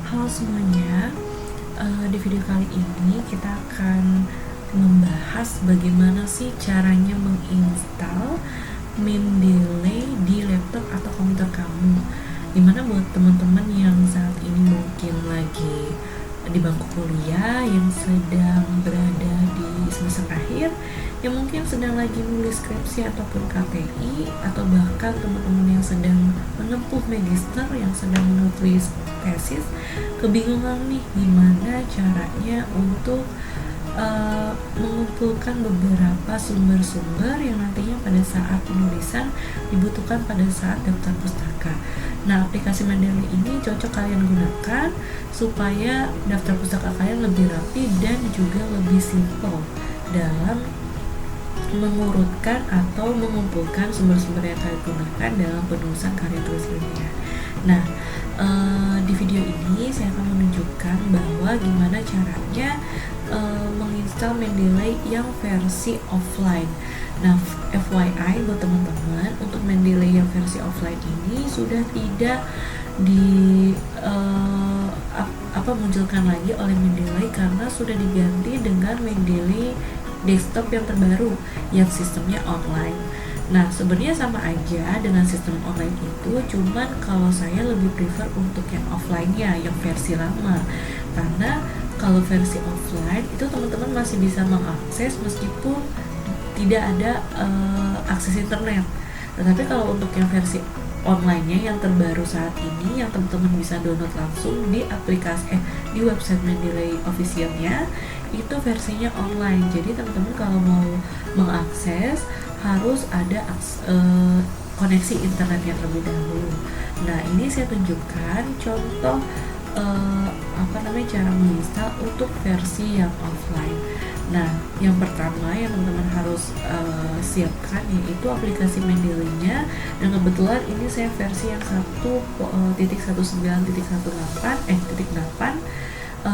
Halo semuanya, di video kali ini kita akan membahas bagaimana sih caranya menginstal Mendeley di laptop atau komputer kamu. Dimana buat teman-teman yang saat ini mungkin lagi di bangku kuliah, yang sedang berada di semester akhir, yang mungkin sedang lagi nulis skripsi ataupun KTI, atau bahkan teman-teman yang sedang menempuh magister, yang sedang menulis tesis, kebingungan nih gimana caranya untuk mengumpulkan beberapa sumber-sumber yang nantinya pada saat penulisan dibutuhkan pada saat daftar pustaka. Nah, aplikasi Mendeley ini cocok kalian gunakan supaya daftar pustaka kalian lebih rapi dan juga lebih simple dalam mengurutkan atau mengumpulkan sumber-sumber yang kalian gunakan dalam penulisan karya tulis ilmiah. Nah, di video ini saya akan menunjukkan bahwa gimana caranya menginstal Mendeley yang versi offline. Nah, FYI buat teman-teman, untuk Mendeley yang versi offline ini sudah tidak munculkan lagi oleh Mendeley karena sudah diganti dengan Mendeley desktop yang terbaru yang sistemnya online. Nah, sebenarnya sama aja dengan sistem online itu, cuman kalau saya lebih prefer untuk yang offline-nya, yang versi lama. Karena kalau versi offline itu teman-teman masih bisa mengakses meskipun tidak ada akses internet. Tetapi kalau untuk yang versi online-nya yang terbaru saat ini, yang teman-teman bisa download langsung di aplikasi di website Mendeley officialnya, itu versinya online. Jadi teman-teman kalau mau mengakses harus ada koneksi internetnya terlebih dahulu. Nah, ini saya tunjukkan contoh cara menginstal untuk versi yang offline. Nah, yang pertama yang teman-teman harus siapkan yaitu aplikasi Mendeley-nya, dan kebetulan ini saya versi yang 1.19.18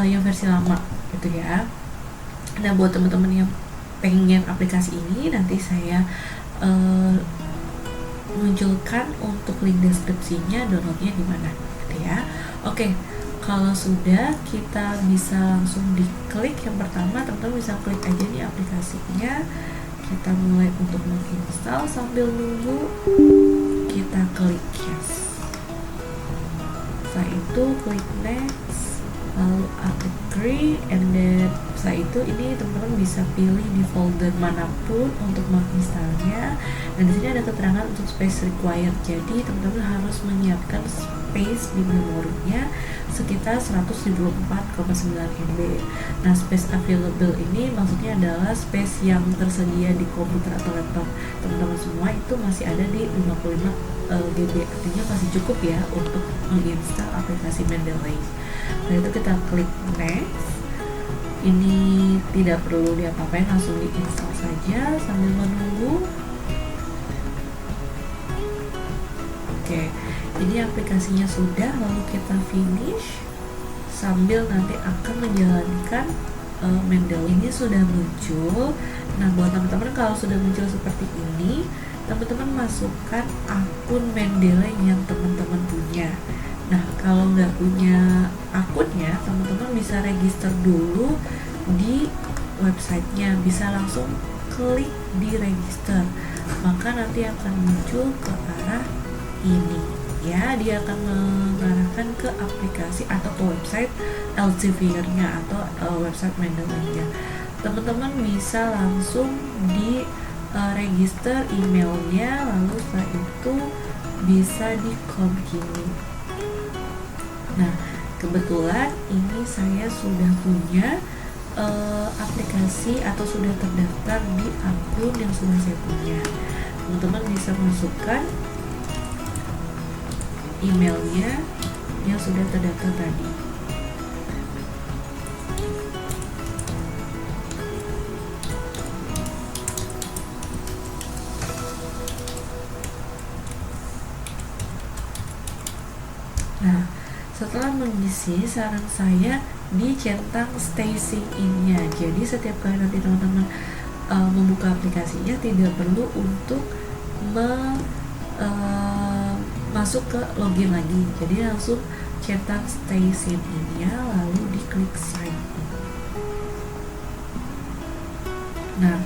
yang versi lama gitu ya. Nah, buat teman-teman yang pengen aplikasi ini, nanti saya munculkan untuk link deskripsinya, downloadnya di mana gitu ya. Oke, kalau sudah, kita bisa langsung diklik. Yang pertama teman-teman bisa klik aja nih aplikasinya, kita mulai untuk menginstal. Sambil nunggu kita klik yes, setelah itu klik next, lalu agree, and then setelah itu ini teman-teman bisa pilih di folder manapun untuk menginstalnya. Dan di sini ada keterangan untuk space required, jadi teman-teman harus menyiapkan space di memorinya sekitar 174,9 MB. Nah, space available ini maksudnya adalah space yang tersedia di komputer atau laptop teman-teman semua itu masih ada di 55 GB, artinya masih cukup ya untuk menginstal aplikasi Mendeley. Nah, itu kita klik next. Ini tidak perlu diapa-apain, langsung diinstal saja sambil menunggu. Oke, ini aplikasinya sudah, lalu kita finish sambil nanti akan menjalankan Mendeley. Ini sudah muncul. Nah, buat teman-teman kalau sudah muncul seperti ini, teman-teman masukkan akun Mendeley yang teman-teman punya. Nah, kalau nggak punya akunnya, teman-teman bisa register dulu di websitenya, bisa langsung klik di register, maka nanti akan muncul ke arah ini ya, dia akan mengarahkan ke aplikasi atau ke website Elsevier-nya atau website Mendeley-nya. Teman-teman bisa langsung di register emailnya, lalu setelah itu bisa di continue. Nah, kebetulan ini saya sudah punya aplikasi atau sudah terdaftar di akun yang sudah saya punya. Teman-teman bisa masukkan emailnya yang sudah terdaftar tadi. Nah, setelah mengisi, saran saya dicentang staging in-nya. Jadi setiap kali nanti teman-teman membuka aplikasinya, tidak perlu untuk masuk ke login lagi, jadi langsung cetak stay sign in-nya, lalu diklik sign in. Nah,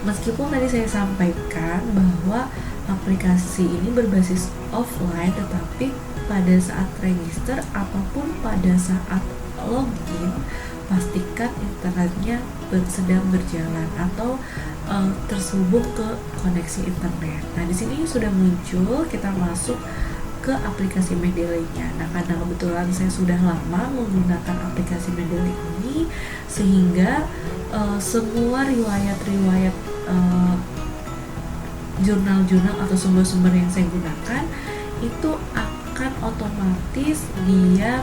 meskipun tadi saya sampaikan bahwa aplikasi ini berbasis offline, tetapi pada saat register ataupun pada saat login, pastikan internetnya sedang berjalan atau tersambung ke koneksi internet. Nah, di sini sudah muncul, kita masuk ke aplikasi Mendeley-nya. Nah, karena kebetulan saya sudah lama menggunakan aplikasi Mendeley ini, sehingga semua riwayat-riwayat jurnal-jurnal atau sumber-sumber yang saya gunakan itu akan otomatis dia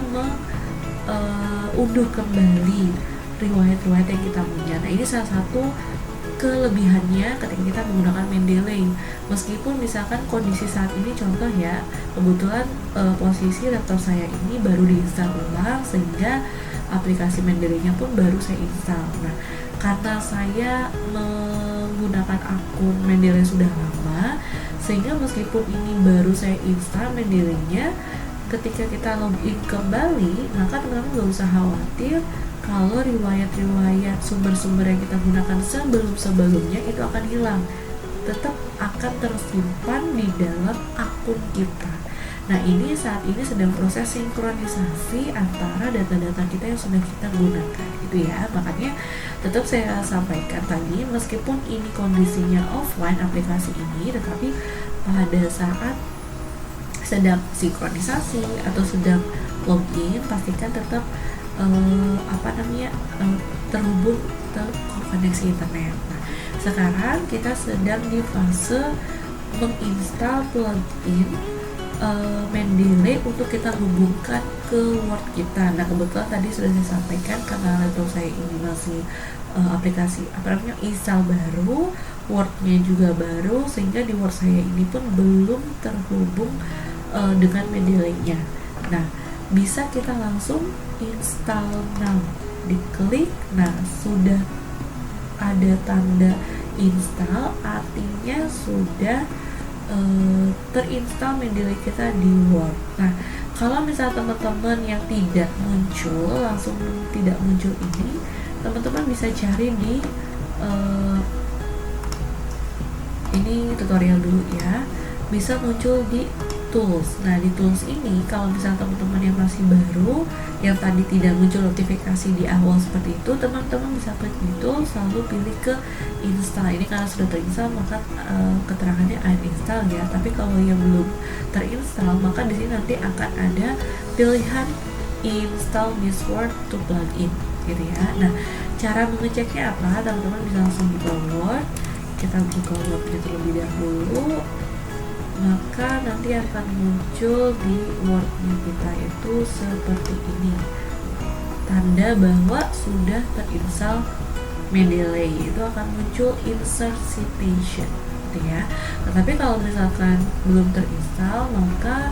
unduh kembali riwayat-riwayat yang kita punya. Nah, ini salah satu kelebihannya ketika kita menggunakan Mendeley. Meskipun misalkan kondisi saat ini, contoh ya, kebetulan posisi laptop saya ini baru diinstal ulang, sehingga aplikasi Mendeley-nya pun baru saya install. Nah, karena saya menggunakan akun Mendeley sudah lama, sehingga meskipun ini baru saya install Mendeley-nya, ketika kita login kembali, maka teman-teman gak usah khawatir kalau riwayat-riwayat sumber-sumber yang kita gunakan sebelum-sebelumnya itu akan hilang, tetap akan tersimpan di dalam akun kita. Nah, ini saat ini sedang proses sinkronisasi antara data-data kita yang sudah kita gunakan, gitu ya. Makanya tetap saya sampaikan tadi, meskipun ini kondisinya offline aplikasi ini, tetapi pada saat sedang sinkronisasi atau sedang login, pastikan tetap terhubung ke koneksi internet. Nah, sekarang kita sedang di fase menginstal plugin Mendeley untuk kita hubungkan ke Word kita. Nah, kebetulan tadi sudah saya sampaikan karena laptop saya ini masih aplikasi install baru, Word-nya juga baru, sehingga di Word saya ini pun belum terhubung dengan Mendeley-nya. Nah, bisa kita langsung install now, diklik. Nah, sudah ada tanda install, artinya sudah terinstall Mendeley kita di Word. Nah, kalau misalnya teman-teman yang tidak muncul, langsung tidak muncul ini, teman-teman bisa cari di ini tutorial dulu ya, bisa muncul di tools. Nah, di tools ini kalau misalnya teman-teman yang masih baru, yang tadi tidak muncul notifikasi di awal seperti itu, teman-teman bisa klik di tools, lalu pilih ke install. Ini karena sudah terinstall, maka keterangannya uninstall ya. Tapi kalau yang belum terinstall, maka di sini nanti akan ada pilihan install this Word to plugin, gitu ya. Nah, cara mengeceknya apa? Teman-teman bisa langsung buka Word. Kita buka Word-nya terlebih dahulu, maka nanti akan muncul di Word-nya kita itu seperti ini, tanda bahwa sudah terinstall Mendeley. Itu akan muncul insert citation, gitu ya. Tetapi kalau misalkan belum terinstall, maka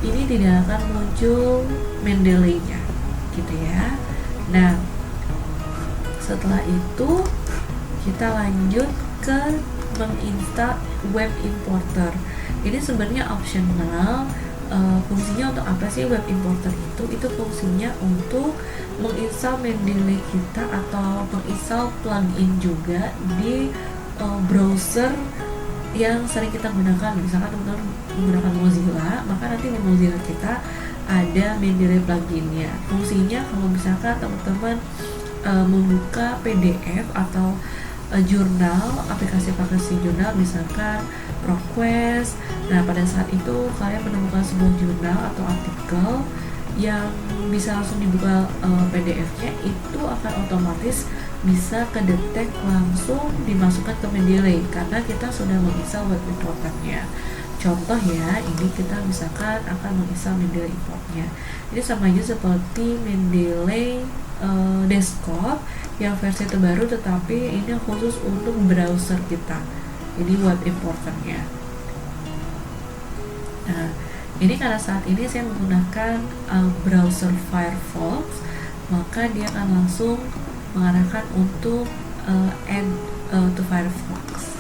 ini tidak akan muncul Mendeley-nya, gitu ya. Nah, setelah itu kita lanjut ke menginstal web importer. Ini sebenarnya optional. Fungsinya untuk apa sih web importer itu? Itu fungsinya untuk menginstal Mendeley kita atau menginstal plugin juga di browser yang sering kita gunakan. Misalkan teman-teman menggunakan Mozilla, maka nanti di Mozilla kita ada Mendeley pluginnya. Fungsinya kalau misalkan teman-teman membuka PDF atau jurnal, aplikasi jurnal, misalkan ProQuest. Nah, pada saat itu kalian menemukan sebuah jurnal atau artikel yang bisa langsung dibuka PDF-nya, itu akan otomatis bisa kedetek langsung dimasukkan ke Mendeley karena kita sudah menginstal web importernya. Contoh ya, ini kita misalkan akan menginstal Mendeley importnya. Ini sama aja seperti Mendeley desktop yang versi terbaru, tetapi ini khusus untuk browser kita. Ini web importernya. Nah, ini karena saat ini saya menggunakan browser Firefox, maka dia akan langsung mengarahkan untuk add to Firefox.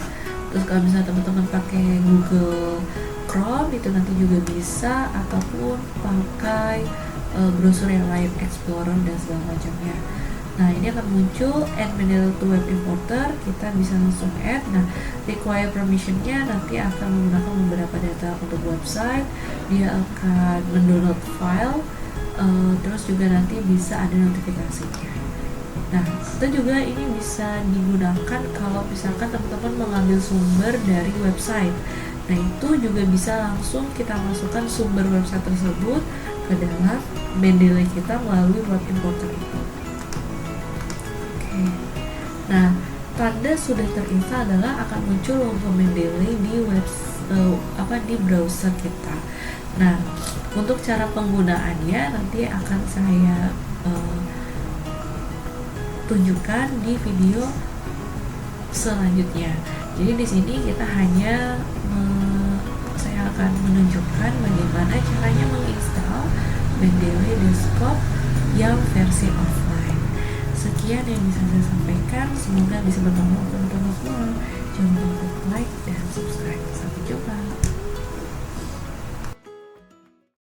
Terus kalau misalnya teman-teman pakai Google Chrome, itu nanti juga bisa, ataupun pakai browser yang lain, Explorer dan segala macamnya. Nah, ini akan muncul add Mendeley to web importer, kita bisa langsung add. Nah, require permissionnya nanti akan menggunakan beberapa data untuk website, dia akan mendownload file, terus juga nanti bisa ada notifikasinya. Nah, itu juga ini bisa digunakan kalau misalkan teman-teman mengambil sumber dari website. Nah, itu juga bisa langsung kita masukkan sumber website tersebut ke dalam Mendeley kita melalui web importer itu. Oke. Nah, tanda sudah terinstall adalah akan muncul logo Mendeley di di browser kita. Nah, untuk cara penggunaannya nanti akan saya tunjukkan di video selanjutnya. Jadi di sini kita hanya saya akan menunjukkan bagaimana caranya menginstal Mendeley Desktop yang versi offline. Sekian yang bisa saya sampaikan, semoga bisa bermanfaat untuk teman-teman semua. Jangan lupa like dan subscribe. Sampai jumpa.